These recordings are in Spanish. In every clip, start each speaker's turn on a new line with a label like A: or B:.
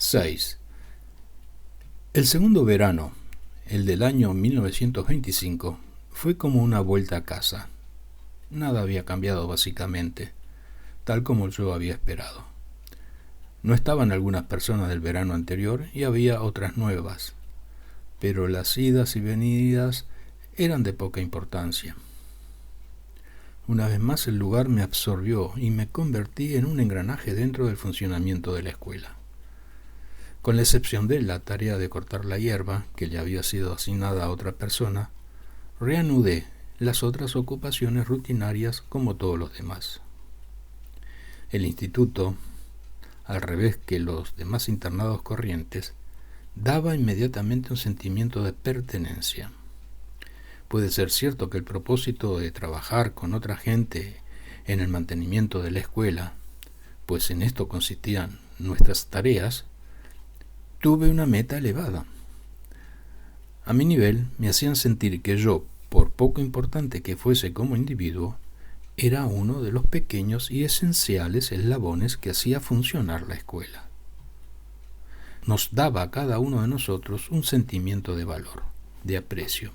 A: 6. El segundo verano, el del año 1925, fue como una vuelta a casa. Nada había cambiado básicamente, tal como yo había esperado. No estaban algunas personas del verano anterior y había otras nuevas, pero las idas y venidas eran de poca importancia. Una vez más el lugar me absorbió y me convertí en un engranaje dentro del funcionamiento de la escuela. Con la excepción de la tarea de cortar la hierba, que le había sido asignada a otra persona, reanudé las otras ocupaciones rutinarias como todos los demás. El instituto, al revés que los demás internados corrientes, daba inmediatamente un sentimiento de pertenencia. Puede ser cierto que el propósito de trabajar con otra gente en el mantenimiento de la escuela, pues en esto consistían nuestras tareas, tuve una meta elevada. A mi nivel me hacían sentir que yo, por poco importante que fuese como individuo, era uno de los pequeños y esenciales eslabones que hacía funcionar la escuela. Nos daba a cada uno de nosotros un sentimiento de valor, de aprecio.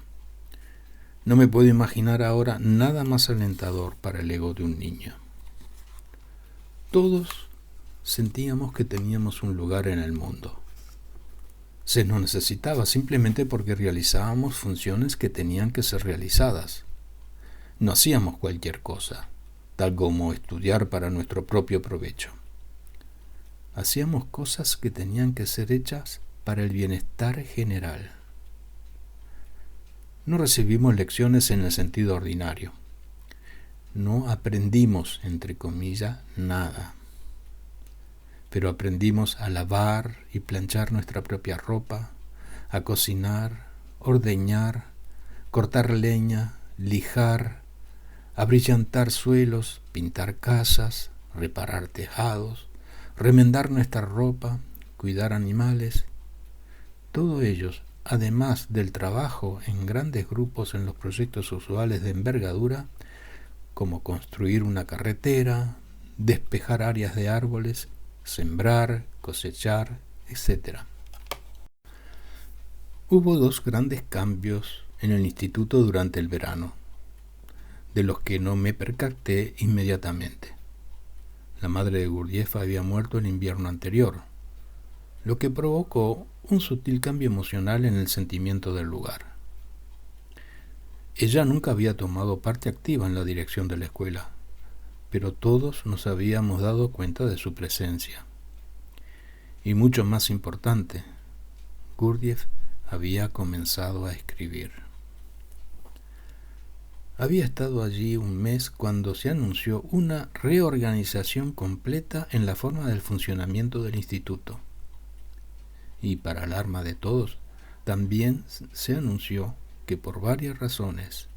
A: No me puedo imaginar ahora nada más alentador para el ego de un niño. Todos sentíamos que teníamos un lugar en el mundo. Se nos necesitaba simplemente porque realizábamos funciones que tenían que ser realizadas. No hacíamos cualquier cosa, tal como estudiar para nuestro propio provecho. Hacíamos cosas que tenían que ser hechas para el bienestar general. No recibimos lecciones en el sentido ordinario. No aprendimos, entre comillas, nada. Pero aprendimos a lavar y planchar nuestra propia ropa, a cocinar, ordeñar, cortar leña, lijar, abrillantar suelos, pintar casas, reparar tejados, remendar nuestra ropa, cuidar animales. Todo ello, además del trabajo en grandes grupos en los proyectos usuales de envergadura, como construir una carretera, despejar áreas de árboles, sembrar, cosechar, etc. Hubo dos grandes cambios en el instituto durante el verano, de los que no me percaté inmediatamente. La madre de Gurdjieff había muerto el invierno anterior, lo que provocó un sutil cambio emocional en el sentimiento del lugar. Ella nunca había tomado parte activa en la dirección de la escuela, pero todos nos habíamos dado cuenta de su presencia. Y mucho más importante, Gurdjieff había comenzado a escribir. Había estado allí un mes cuando se anunció una reorganización completa en la forma del funcionamiento del instituto. Y para alarma de todos, también se anunció que por varias razones,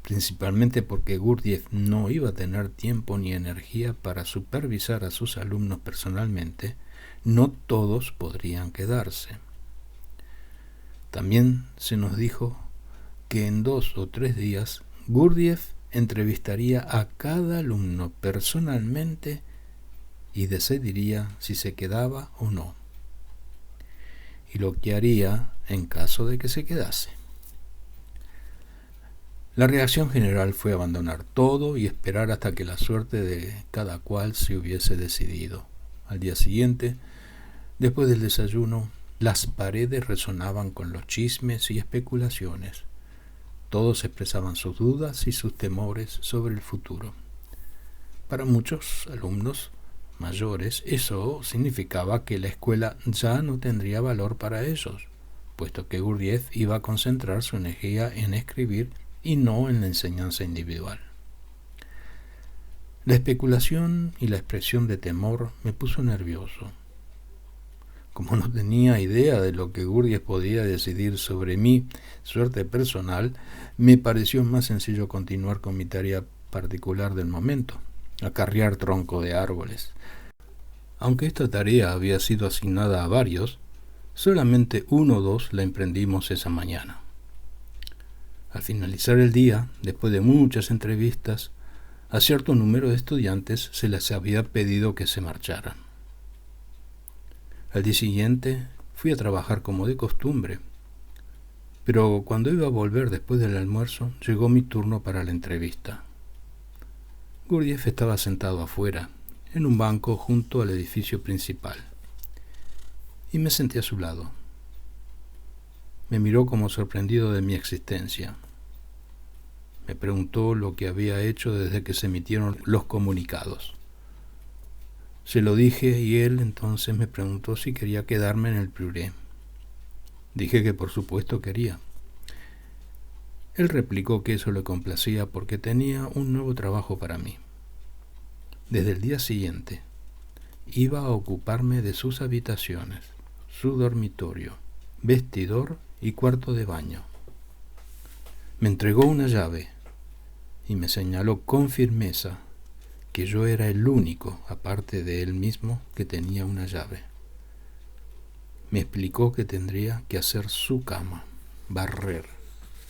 A: principalmente porque Gurdjieff no iba a tener tiempo ni energía para supervisar a sus alumnos personalmente, no todos podrían quedarse. También se nos dijo que en 2 o 3 días Gurdjieff entrevistaría a cada alumno personalmente y decidiría si se quedaba o no, y lo que haría en caso de que se quedase. La reacción general fue abandonar todo y esperar hasta que la suerte de cada cual se hubiese decidido. Al día siguiente, después del desayuno, las paredes resonaban con los chismes y especulaciones. Todos expresaban sus dudas y sus temores sobre el futuro. Para muchos alumnos mayores, eso significaba que la escuela ya no tendría valor para ellos, puesto que Gurdjieff iba a concentrar su energía en escribir y no en la enseñanza individual. La especulación y la expresión de temor me puso nervioso. Como no tenía idea de lo que Gurdjieff podía decidir sobre mi suerte personal, me pareció más sencillo continuar con mi tarea particular del momento, acarrear tronco de árboles. Aunque esta tarea había sido asignada a varios, solamente 1 o 2 la emprendimos esa mañana. Al finalizar el día, después de muchas entrevistas, a cierto número de estudiantes se les había pedido que se marcharan. Al día siguiente fui a trabajar como de costumbre, pero cuando iba a volver después del almuerzo, llegó mi turno para la entrevista. Gurdjieff estaba sentado afuera, en un banco junto al edificio principal, y me senté a su lado. Me miró como sorprendido de mi existencia. Me preguntó lo que había hecho desde que se emitieron los comunicados. Se lo dije y él entonces me preguntó si quería quedarme en el Pruré. Dije que por supuesto quería. Él replicó que eso le complacía porque tenía un nuevo trabajo para mí. Desde el día siguiente iba a ocuparme de sus habitaciones, su dormitorio, vestidor y cuarto de baño. Me entregó una llave y me señaló con firmeza que yo era el único, aparte de él mismo, que tenía una llave. Me explicó que tendría que hacer su cama, barrer,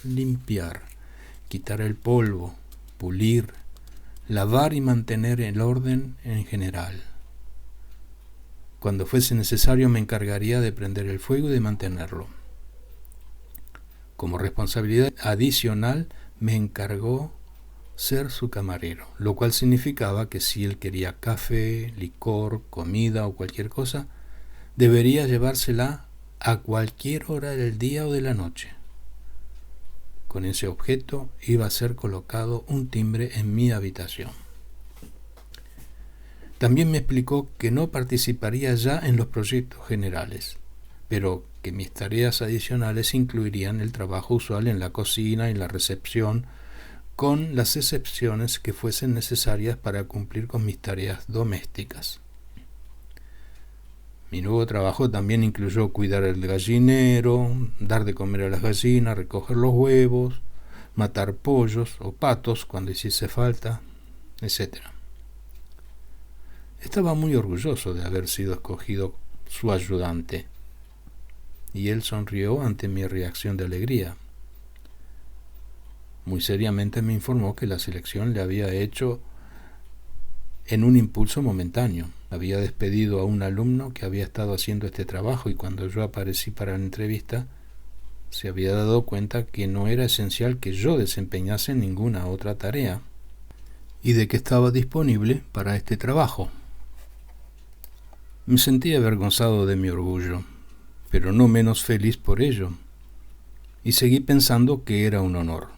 A: limpiar, quitar el polvo, pulir, lavar y mantener el orden en general. Cuando fuese necesario me encargaría de prender el fuego y de mantenerlo. Como responsabilidad adicional me encargó ser su camarero, lo cual significaba que si él quería café, licor, comida o cualquier cosa, debería llevársela a cualquier hora del día o de la noche. Con ese objeto iba a ser colocado un timbre en mi habitación. También me explicó que no participaría ya en los proyectos generales, pero que mis tareas adicionales incluirían el trabajo usual en la cocina y la recepción, con las excepciones que fuesen necesarias para cumplir con mis tareas domésticas. Mi nuevo trabajo también incluyó cuidar el gallinero, dar de comer a las gallinas, recoger los huevos, matar pollos o patos cuando hiciese falta, etc. Estaba muy orgulloso de haber sido escogido su ayudante, y él sonrió ante mi reacción de alegría. Muy seriamente me informó que la selección le había hecho en un impulso momentáneo. Había despedido a un alumno que había estado haciendo este trabajo y cuando yo aparecí para la entrevista se había dado cuenta que no era esencial que yo desempeñase ninguna otra tarea y de que estaba disponible para este trabajo. Me sentí avergonzado de mi orgullo, pero no menos feliz por ello, y seguí pensando que era un honor.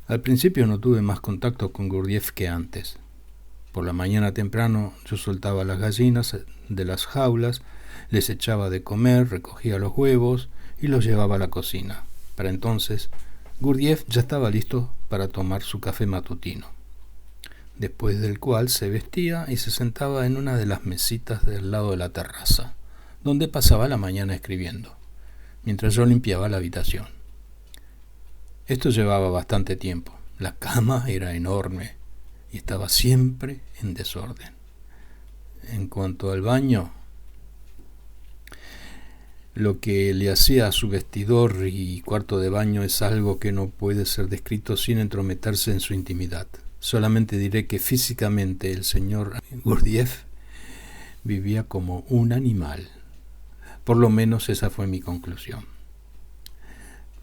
A: Al principio no tuve más contacto con Gurdjieff que antes. Por la mañana temprano yo soltaba las gallinas de las jaulas, les echaba de comer, recogía los huevos y los llevaba a la cocina. Para entonces, Gurdjieff ya estaba listo para tomar su café matutino, después del cual se vestía y se sentaba en una de las mesitas del lado de la terraza, donde pasaba la mañana escribiendo, mientras yo limpiaba la habitación. Esto llevaba bastante tiempo. La cama era enorme y estaba siempre en desorden. En cuanto al baño, lo que le hacía a su vestidor y cuarto de baño es algo que no puede ser descrito sin entrometerse en su intimidad. Solamente diré que físicamente el señor Gurdjieff vivía como un animal. Por lo menos esa fue mi conclusión.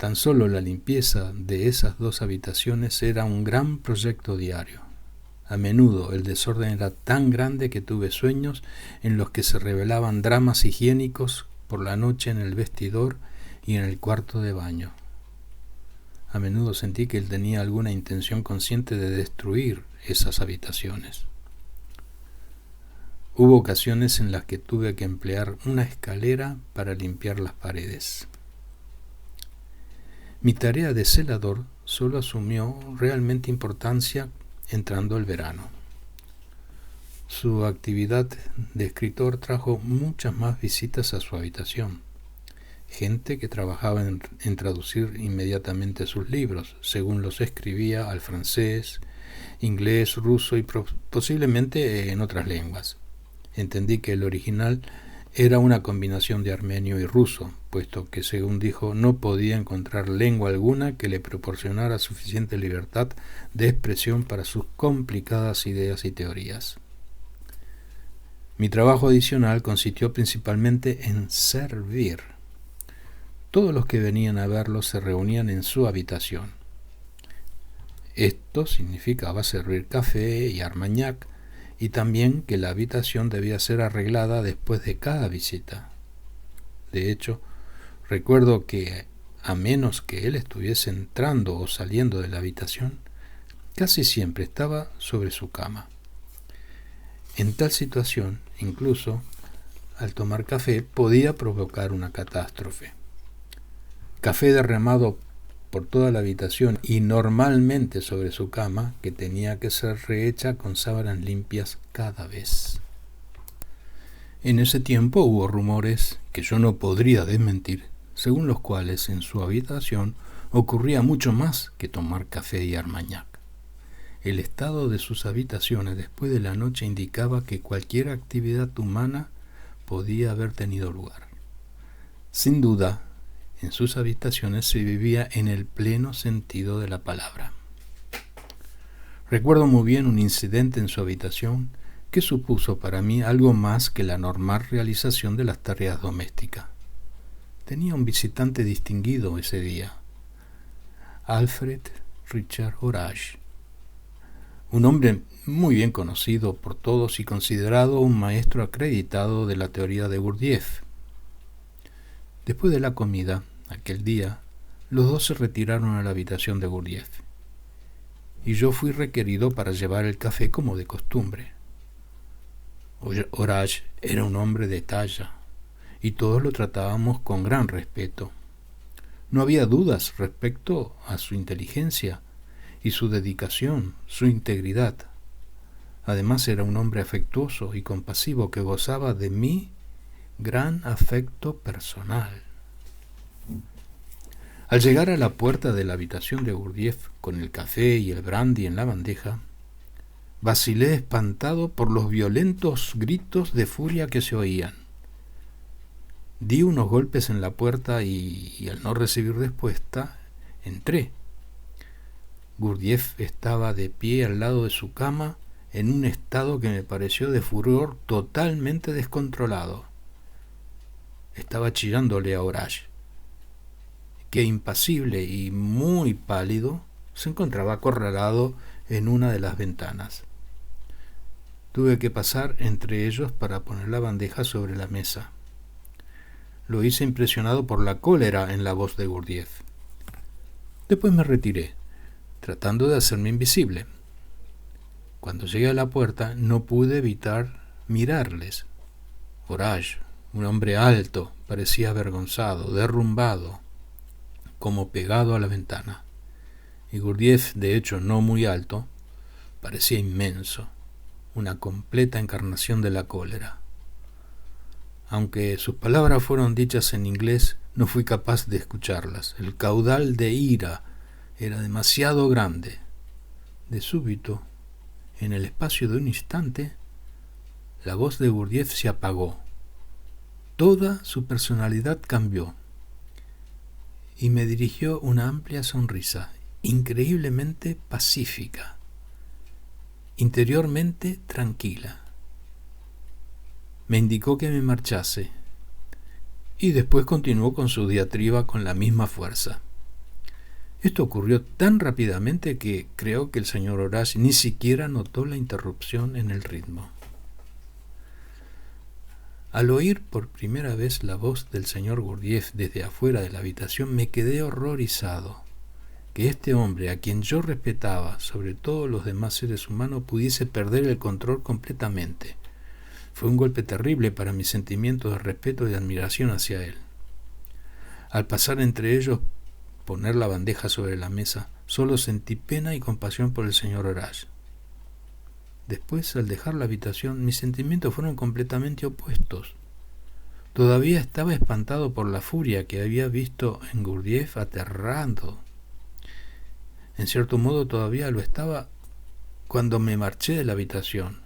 A: Tan solo la limpieza de esas dos habitaciones era un gran proyecto diario. A menudo el desorden era tan grande que tuve sueños en los que se revelaban dramas higiénicos por la noche en el vestidor y en el cuarto de baño. A menudo sentí que él tenía alguna intención consciente de destruir esas habitaciones. Hubo ocasiones en las que tuve que emplear una escalera para limpiar las paredes. Mi tarea de celador solo asumió realmente importancia entrando el verano. Su actividad de escritor trajo muchas más visitas a su habitación. Gente que trabajaba en traducir inmediatamente sus libros, según los escribía al francés, inglés, ruso y posiblemente en otras lenguas. Entendí que el original era una combinación de armenio y ruso, puesto que, según dijo, no podía encontrar lengua alguna que le proporcionara suficiente libertad de expresión para sus complicadas ideas y teorías. Mi trabajo adicional consistió principalmente en servir. Todos los que venían a verlo se reunían en su habitación. Esto significaba servir café y armagnac, y también que la habitación debía ser arreglada después de cada visita. De hecho, recuerdo que, a menos que él estuviese entrando o saliendo de la habitación, casi siempre estaba sobre su cama. En tal situación, incluso, al tomar café, podía provocar una catástrofe. Café derramado por toda la habitación y normalmente sobre su cama, que tenía que ser rehecha con sábanas limpias cada vez. En ese tiempo hubo rumores que yo no podría desmentir, según los cuales en su habitación ocurría mucho más que tomar café y armagnac. El estado de sus habitaciones después de la noche indicaba que cualquier actividad humana podía haber tenido lugar. Sin duda, en sus habitaciones se vivía en el pleno sentido de la palabra. Recuerdo muy bien un incidente en su habitación que supuso para mí algo más que la normal realización de las tareas domésticas. Tenía un visitante distinguido ese día, Alfred Richard Orage, un hombre muy bien conocido por todos y considerado un maestro acreditado de la teoría de Gurdjieff. Después de la comida, aquel día, los dos se retiraron a la habitación de Gurdjieff, y yo fui requerido para llevar el café como de costumbre. Orage era un hombre de talla, y todos lo tratábamos con gran respeto. No había dudas respecto a su inteligencia y su dedicación, su integridad. Además era un hombre afectuoso y compasivo que gozaba de mi gran afecto personal. Al llegar a la puerta de la habitación de Gurdjieff con el café y el brandy en la bandeja, vacilé espantado por los violentos gritos de furia que se oían. Di unos golpes en la puerta y al no recibir respuesta, entré. Gurdjieff estaba de pie al lado de su cama en un estado que me pareció de furor totalmente descontrolado. Estaba chillándole a Orage, que impasible y muy pálido se encontraba acorralado en una de las ventanas. Tuve que pasar entre ellos para poner la bandeja sobre la mesa. Lo hice impresionado por la cólera en la voz de Gurdjieff. Después me retiré, tratando de hacerme invisible. Cuando llegué a la puerta no pude evitar mirarles. Orage, un hombre alto, parecía avergonzado, derrumbado, como pegado a la ventana. Y Gurdjieff, de hecho no muy alto, parecía inmenso, una completa encarnación de la cólera. Aunque sus palabras fueron dichas en inglés, no fui capaz de escucharlas. El caudal de ira era demasiado grande. De súbito, en el espacio de un instante, la voz de Gurdjieff se apagó. Toda su personalidad cambió y me dirigió una amplia sonrisa, increíblemente pacífica, interiormente tranquila. Me indicó que me marchase y después continuó con su diatriba con la misma fuerza. Esto ocurrió tan rápidamente que creo que el señor Orage ni siquiera notó la interrupción en el ritmo. Al oír por primera vez la voz del señor Gurdjieff desde afuera de la habitación, me quedé horrorizado. Que este hombre, a quien yo respetaba sobre todos los demás seres humanos, pudiese perder el control completamente. Fue un golpe terrible para mis sentimientos de respeto y de admiración hacia él. Al pasar entre ellos, poner la bandeja sobre la mesa, solo sentí pena y compasión por el señor Orage. Después, al dejar la habitación, mis sentimientos fueron completamente opuestos. Todavía estaba espantado por la furia que había visto en Gurdjieff aterrando. En cierto modo todavía lo estaba cuando me marché de la habitación,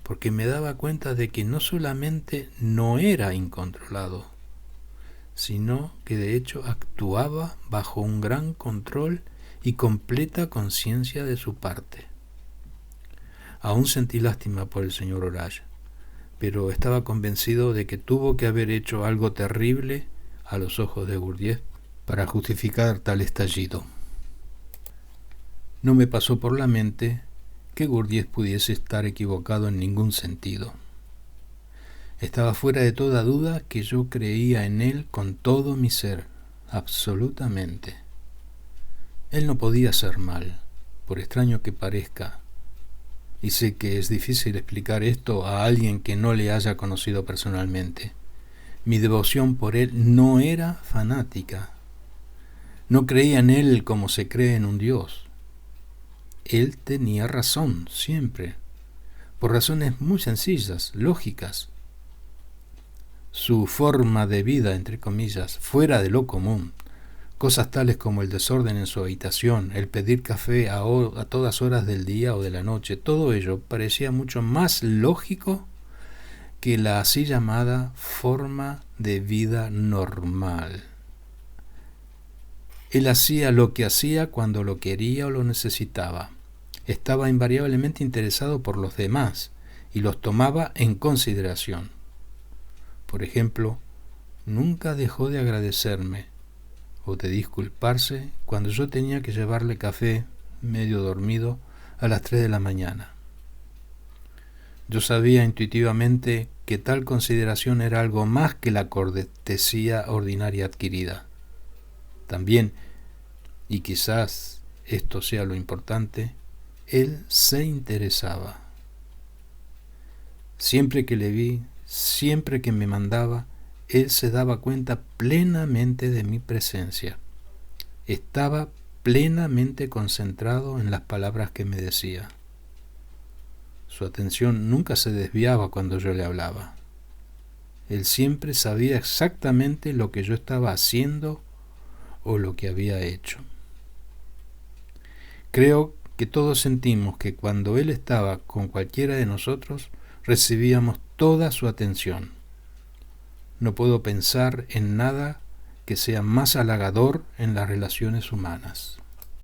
A: porque me daba cuenta de que no solamente no era incontrolado, sino que de hecho actuaba bajo un gran control y completa conciencia de su parte. Aún sentí lástima por el señor Orage. pero estaba convencido de que tuvo que haber hecho algo terrible a los ojos de Gurdjieff para justificar tal estallido. No me pasó por la mente que Gurdjieff pudiese estar equivocado en ningún sentido. Estaba fuera de toda duda que yo creía en él con todo mi ser, absolutamente. Él no podía ser mal, por extraño que parezca, y sé que es difícil explicar esto a alguien que no le haya conocido personalmente. Mi devoción por él no era fanática. No creía en él como se cree en un Dios. Él tenía razón, siempre, por razones muy sencillas, lógicas. Su forma de vida, entre comillas, fuera de lo común, cosas tales como el desorden en su habitación, el pedir café a todas horas del día o de la noche, todo ello parecía mucho más lógico que la así llamada forma de vida normal. Él hacía lo que hacía cuando lo quería o lo necesitaba. Estaba invariablemente interesado por los demás y los tomaba en consideración. Por ejemplo, nunca dejó de agradecerme o de disculparse cuando yo tenía que llevarle café, medio dormido, a las 3 de la mañana. Yo sabía intuitivamente que tal consideración era algo más que la cortesía ordinaria adquirida. También, y quizás esto sea lo importante, él se interesaba. Siempre que le vi, siempre que me mandaba, él se daba cuenta plenamente de mi presencia. Estaba plenamente concentrado en las palabras que me decía. Su atención nunca se desviaba cuando yo le hablaba. Él siempre sabía exactamente lo que yo estaba haciendo o lo que había hecho. Creo que todos sentimos que cuando él estaba con cualquiera de nosotros, recibíamos toda su atención. No puedo pensar en nada que sea más halagador en las relaciones humanas.